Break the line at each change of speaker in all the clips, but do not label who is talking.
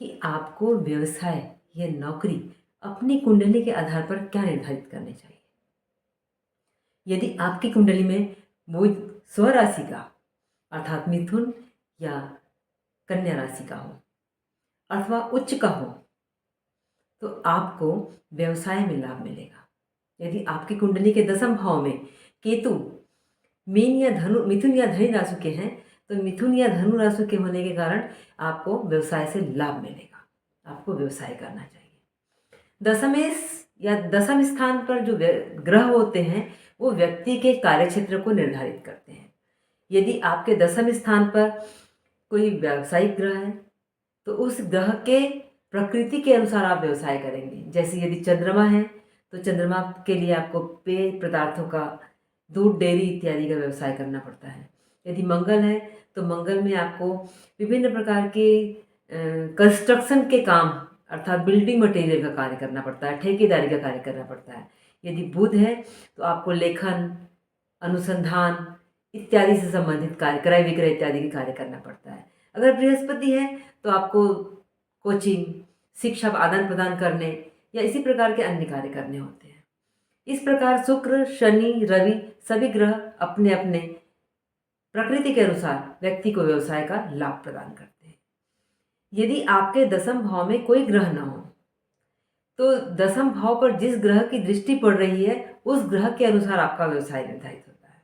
कि आपको व्यवसाय या नौकरी अपनी कुंडली के आधार पर क्या निर्धारित करनी चाहिए। यदि आपकी कुंडली में बुध स्वराशि का अर्थात मिथुन या कन्या राशि का हो अथवा उच्च का हो तो आपको व्यवसाय में लाभ मिलेगा। यदि आपकी कुंडली के दसम भाव में केतु मीन या धनु मिथुन या धनु राशि के हैं तो मिथुन या धनु राशि के होने के कारण आपको व्यवसाय से लाभ मिलेगा। आपको व्यवसाय करना चाहिए। दसम स्थान पर जो ग्रह होते हैं वो व्यक्ति के कार्यक्षेत्र को निर्धारित करते हैं। यदि आपके दसम स्थान पर कोई व्यावसायिक ग्रह है तो उस ग्रह के प्रकृति के अनुसार आप व्यवसाय करेंगे। जैसे यदि चंद्रमा है तो चंद्रमा के लिए आपको पेय पदार्थों का दूध डेयरी इत्यादि का व्यवसाय करना पड़ता है। यदि मंगल है तो मंगल में आपको विभिन्न प्रकार के कंस्ट्रक्शन के काम अर्थात बिल्डिंग मटेरियल का कार्य करना पड़ता है, ठेकेदारी का कार्य करना पड़ता है। यदि बुध है तो आपको लेखन अनुसंधान इत्यादि से संबंधित कार्य क्रय विक्रय इत्यादि के कार्य करना पड़ता है। अगर बृहस्पति है तो आपको कोचिंग शिक्षा आदान प्रदान करने या इसी प्रकार के अन्य कार्य करने होते हैं। इस प्रकार शुक्र शनि रवि सभी ग्रह अपने अपने प्रकृति के अनुसार व्यक्ति को व्यवसाय का लाभ प्रदान करते हैं। यदि आपके दसम भाव में कोई ग्रह न हो तो दसम भाव पर जिस ग्रह की दृष्टि पड़ रही है उस ग्रह के अनुसार आपका व्यवसाय निर्धारित होता है।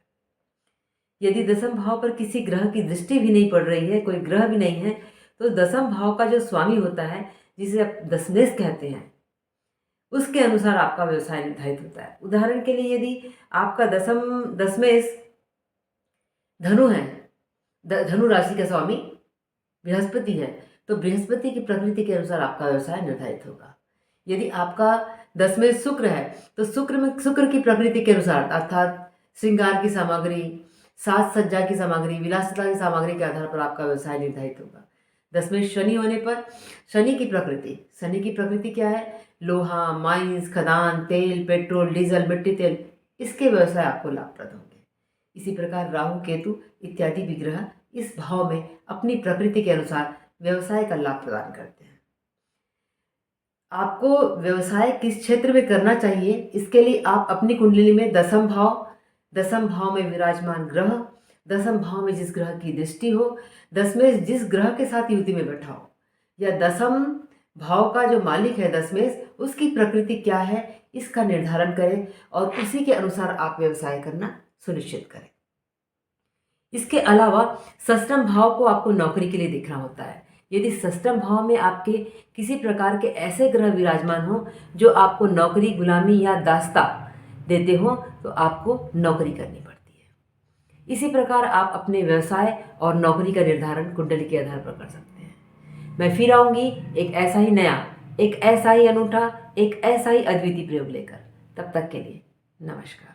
यदि दसम भाव पर किसी ग्रह की दृष्टि भी नहीं पड़ रही है, कोई ग्रह भी नहीं है, तो दसम भाव का जो स्वामी होता है जिसे आप दशमेश कहते हैं उसके अनुसार आपका व्यवसाय निर्धारित होता है। उदाहरण के लिए यदि आपका दशमेश धनु है, धनु राशि का स्वामी बृहस्पति है तो बृहस्पति की प्रकृति के अनुसार आपका व्यवसाय निर्धारित होगा। यदि आपका दशमेश शुक्र है तो शुक्र की प्रकृति के अनुसार अर्थात श्रृंगार की सामग्री साज सज्जा की सामग्री विलासिता की सामग्री के आधार पर आपका व्यवसाय निर्धारित होगा। दशमेश शनि होने पर शनि की प्रकृति क्या है, लोहा माइंस खदान तेल पेट्रोल डीजल मिट्टी तेल, इसके व्यवसाय आपको लाभप्रद होंगे। इसी प्रकार राहु केतु इत्यादि भी ग्रह इस भाव में अपनी प्रकृति के अनुसार व्यवसाय का लाभ प्रदान करते हैं। आपको व्यवसाय किस क्षेत्र में करना चाहिए इसके लिए आप अपनी कुंडली में दसम भाव में विराजमान ग्रह, दसम भाव में जिस ग्रह की दृष्टि हो, दशमेश जिस ग्रह के साथ युति में बैठा हो या दसम भाव का जो मालिक है दशमेश उसकी प्रकृति क्या है इसका निर्धारण करें और उसी के अनुसार आप व्यवसाय करना सुनिश्चित करें। इसके अलावा षष्ठम भाव को आपको नौकरी के लिए देखना होता है। यदि षष्ठम भाव में आपके किसी प्रकार के ऐसे ग्रह विराजमान हो जो आपको नौकरी गुलामी या दास्ता देते हो तो आपको नौकरी करनी पड़ती है। इसी प्रकार आप अपने व्यवसाय और नौकरी का निर्धारण कुंडली के आधार पर कर सकते हैं। मैं फिर आऊँगी एक ऐसा ही नया, एक ऐसा ही अनूठा, एक ऐसा ही अद्वितीय प्रयोग लेकर। तब तक के लिए नमस्कार।